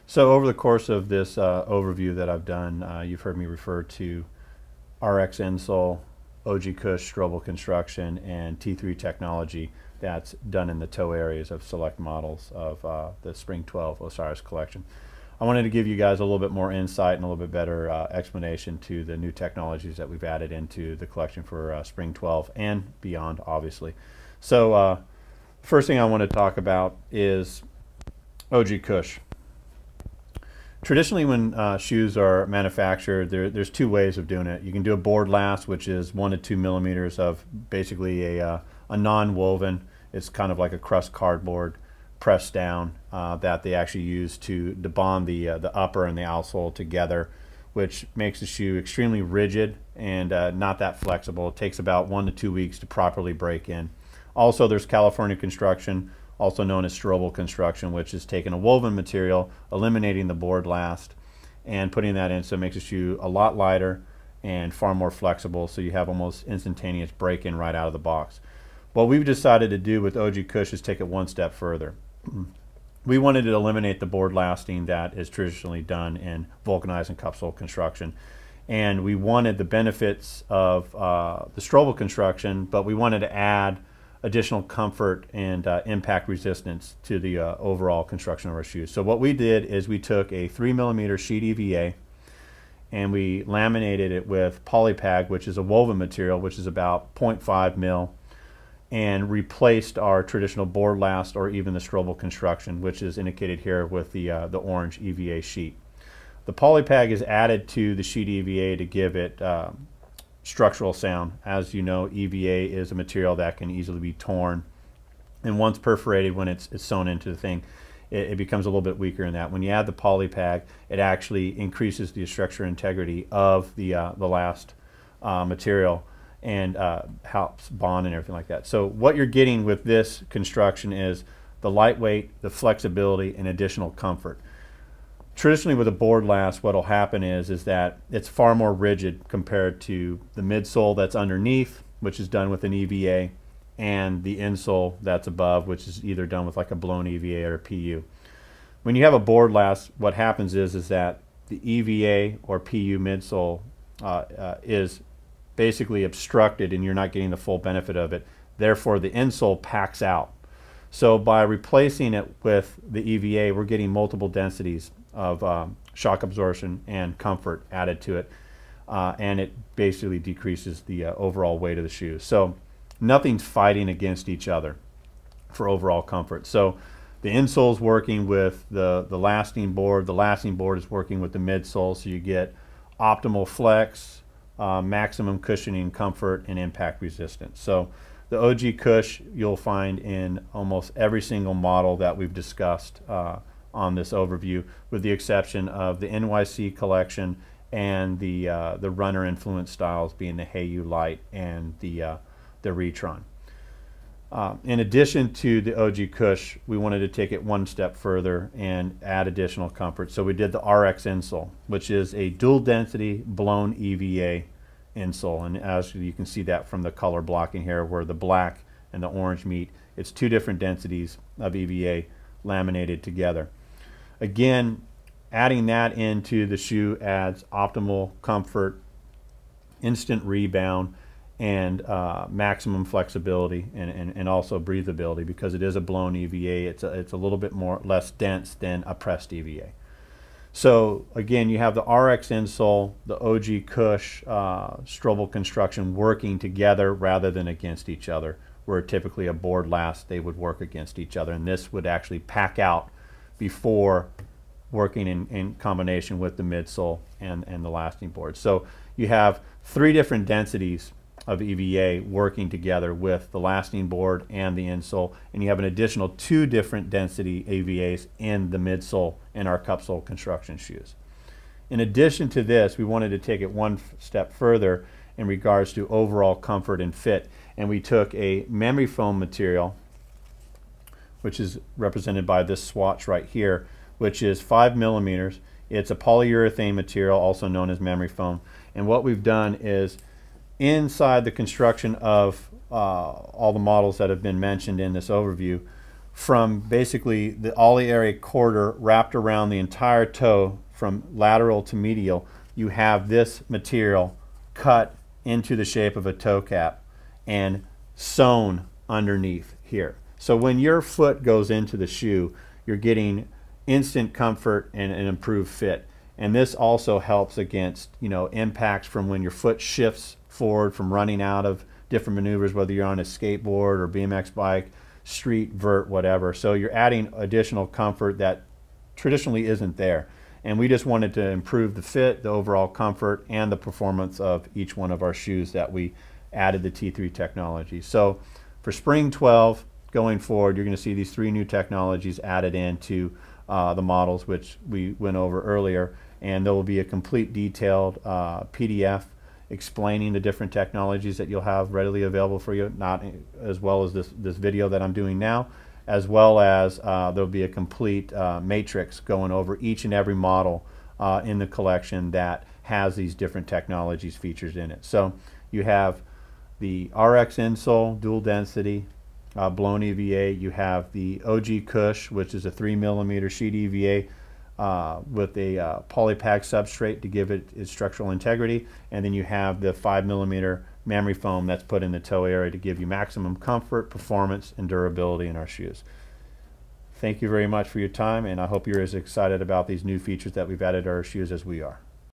So over the course of this overview that I've done, you've heard me refer to RX insole, OG Kush Strobel construction, and T3 technology that's done in the toe areas of select models of the Spring 12 Osiris collection. I wanted to give you guys a little bit more insight and a little bit better explanation to the new technologies that we've added into the collection for Spring 12 and beyond, obviously. So first thing I want to talk about is OG Kush. Traditionally, when shoes are manufactured, there's two ways of doing it. You can do a board last, which is 1 to 2 millimeters of basically a non-woven. It's kind of like a crust cardboard pressed down that they actually use to bond the upper and the outsole together, which makes the shoe extremely rigid and not that flexible. It takes about 1 to 2 weeks to properly break in. Also, there's California construction, also known as Strobel construction, which is taking a woven material, eliminating the board last, and putting that in, so it makes the shoe a lot lighter and far more flexible, so you have almost instantaneous break-in right out of the box. What we've decided to do with OG Kush is take it one step further. We wanted to eliminate the board lasting that is traditionally done in vulcanized and cupsole construction, and we wanted the benefits of the Strobel construction, but we wanted to add additional comfort and impact resistance to the overall construction of our shoes. So what we did is we took a 3 millimeter sheet EVA and we laminated it with polypag, which is a woven material, which is about 0.5 mil, and replaced our traditional board last or even the Strobel construction, which is indicated here with the orange EVA sheet. The polypag is added to the sheet EVA to give it structural sound. As you know, EVA is a material that can easily be torn, and once perforated, when it's sewn into the thing, it becomes a little bit weaker in that. When you add the polypag, it actually increases the structural integrity of the last material and helps bond and everything like that. So what you're getting with this construction is the lightweight, the flexibility, and additional comfort. Traditionally, with a board last, what will happen is that it's far more rigid compared to the midsole that's underneath, which is done with an EVA, and the insole that's above, which is either done with like a blown EVA or a PU. When you have a board last, what happens is that the EVA or PU midsole is basically obstructed and you're not getting the full benefit of it. Therefore, the insole packs out. So by replacing it with the EVA, we're getting multiple densities of shock absorption and comfort added to it, and it basically decreases the overall weight of the shoe. So nothing's fighting against each other for overall comfort. So the insole is working with the lasting board is working with the midsole, so you get optimal flex, maximum cushioning, comfort, and impact resistance. So the OG Kush you'll find in almost every single model that we've discussed on this overview, with the exception of the NYC collection and the runner influence styles being the Hey You Light and the Retron. In addition to the OG Kush, we wanted to take it one step further and add additional comfort. So we did the RX insole, which is a dual density blown EVA insole, and as you can see that from the color blocking here, where the black and the orange meet, it's two different densities of EVA laminated together. Again, adding that into the shoe adds optimal comfort, instant rebound, and maximum flexibility and also breathability, because it is a blown EVA. It's a little bit less dense than a pressed EVA. So again, you have the RX insole, the OG Kush Strobel construction working together rather than against each other, where typically a board last they would work against each other, and this would actually pack out before working in combination with the midsole and the lasting board. So you have 3 different densities of EVA working together with the lasting board and the insole, and you have an additional 2 different density EVAs in the midsole in our cupsole construction shoes. In addition to this, we wanted to take it one step further in regards to overall comfort and fit, and we took a memory foam material, which is represented by this swatch right here, which is 5 millimeters. It's a polyurethane material, also known as memory foam, and what we've done is, inside the construction of all the models that have been mentioned in this overview, from basically the ollie area quarter wrapped around the entire toe from lateral to medial, you have this material cut into the shape of a toe cap and sewn underneath here. So when your foot goes into the shoe, you're getting instant comfort and an improved fit. And this also helps against, you know, impacts from when your foot shifts forward from running out of different maneuvers, whether you're on a skateboard or BMX bike, street, vert, whatever. So you're adding additional comfort that traditionally isn't there. And we just wanted to improve the fit, the overall comfort, and the performance of each one of our shoes that we added the T3 technology. So for Spring 12, going forward, you're going to see these 3 new technologies added into the models, which we went over earlier. And there will be a complete detailed PDF explaining the different technologies that you'll have readily available for you, not as well as this video that I'm doing now, as well as there'll be a complete matrix going over each and every model in the collection that has these different technologies features in it. So you have the RX insole, dual density, blown EVA. You have the OG Cush, which is a 3mm sheet EVA with a polypack substrate to give it its structural integrity, and then you have the 5mm memory foam that's put in the toe area to give you maximum comfort, performance, and durability in our shoes. Thank you very much for your time, and I hope you're as excited about these new features that we've added to our shoes as we are.